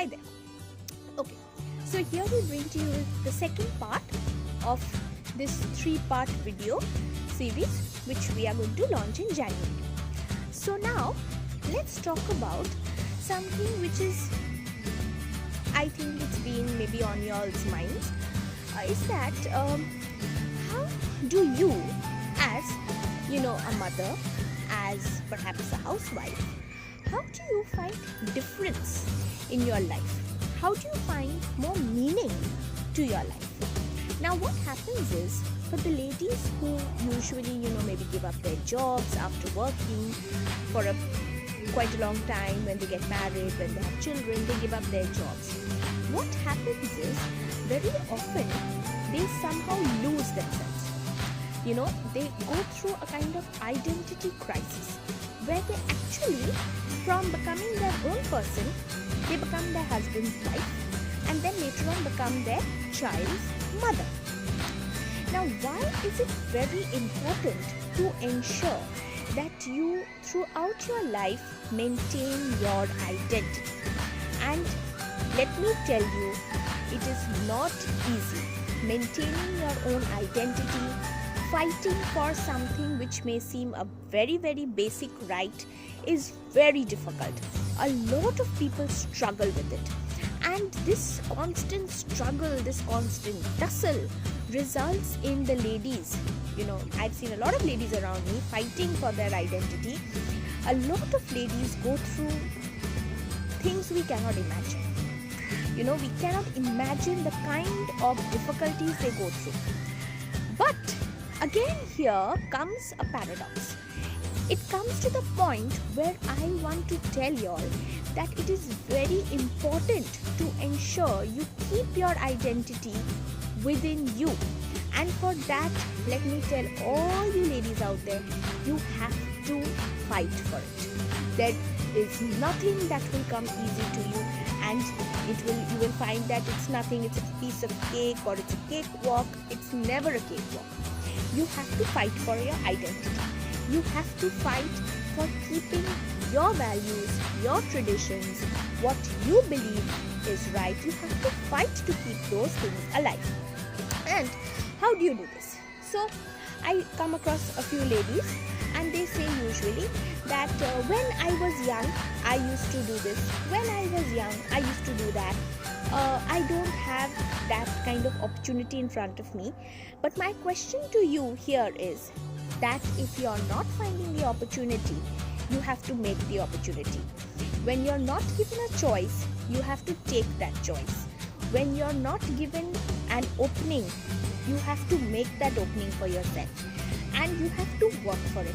Hi there. Okay, so here we bring to you the second part of this 3-part video series which we are going to launch in January. So now let's talk about something which is, I think it's been maybe on y'all's minds, is that how do you, as a mother, as perhaps a housewife, how do you find difference in your life? How do you find more meaning to your life? Now what happens is, for the ladies who usually maybe give up their jobs after working for quite a long time, when they get married, when they have children, they give up their jobs. What happens is, very often they somehow lose themselves. They go through a kind of identity crisis where they actually, from becoming their own person, they become their husband's wife and then later on become their child's mother. Now, why is it very important to ensure that you throughout your life maintain your identity? And let me tell you, it is not easy. Maintaining your own identity, fighting for something which may seem a very, very basic right is very difficult. A lot of people struggle with it. And this constant struggle, this constant tussle results in the ladies. I've seen a lot of ladies around me fighting for their identity. A lot of ladies go through things we cannot imagine. We cannot imagine the kind of difficulties they go through. But again, here comes a paradox. It comes to the point where I want to tell y'all that it is very important to ensure you keep your identity within you. And for that, let me tell all you ladies out there, you have to fight for it. There is nothing that will come easy to you, and you will find that it's nothing, it's a piece of cake or it's a cakewalk. It's never a cakewalk. You have to fight for your identity. You have to fight for keeping your values, your traditions, what you believe is right. You have to fight to keep those things alive. And how do you do this? So I come across a few ladies and they say usually that when I was young, I used to do this. When I was young, I used to do that. I don't have that kind of opportunity in front of me. But my question to you here is that if you're not finding the opportunity, you have to make the opportunity. When you're not given a choice, you have to take that choice. When you're not given an opening, you have to make that opening for yourself. And you have to work for it.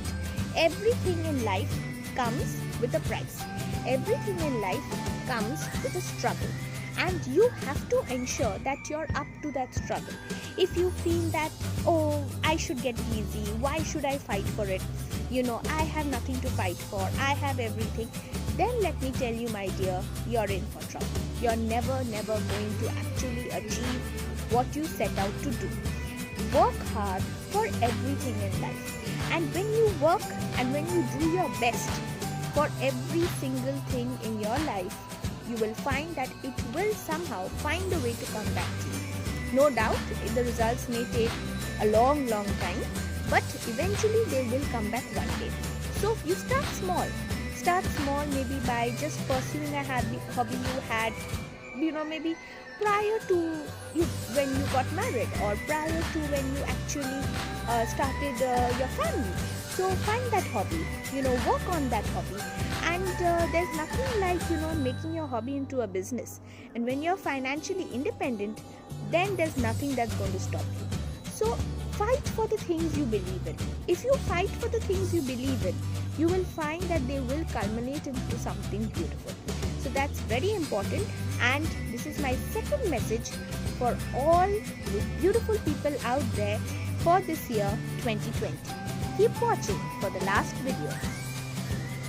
Everything in life comes with a price. Everything in life comes with a struggle. And you have to ensure that you're up to that struggle. If you feel that, I should get easy, why should I fight for it? I have nothing to fight for, I have everything. Then let me tell you, my dear, you're in for trouble. You're never going to actually achieve what you set out to do. Work hard for everything in life. And when you work and when you do your best for every single thing in your life, you will find that it will somehow find a way to come back to you. No doubt, the results may take a long time, but eventually they will come back one day. So you start small. Start small, maybe by just pursuing a hobby you had, maybe prior to when you got married or prior to when you actually started your family. So find that hobby, work on that hobby. And there's nothing like, making your hobby into a business. And when you're financially independent, then there's nothing that's going to stop you. So fight for the things you believe in. If you fight for the things you believe in, you will find that they will culminate into something beautiful. So that's very important. And this is my second message for all you beautiful people out there for this year 2020. Keep watching for the last video.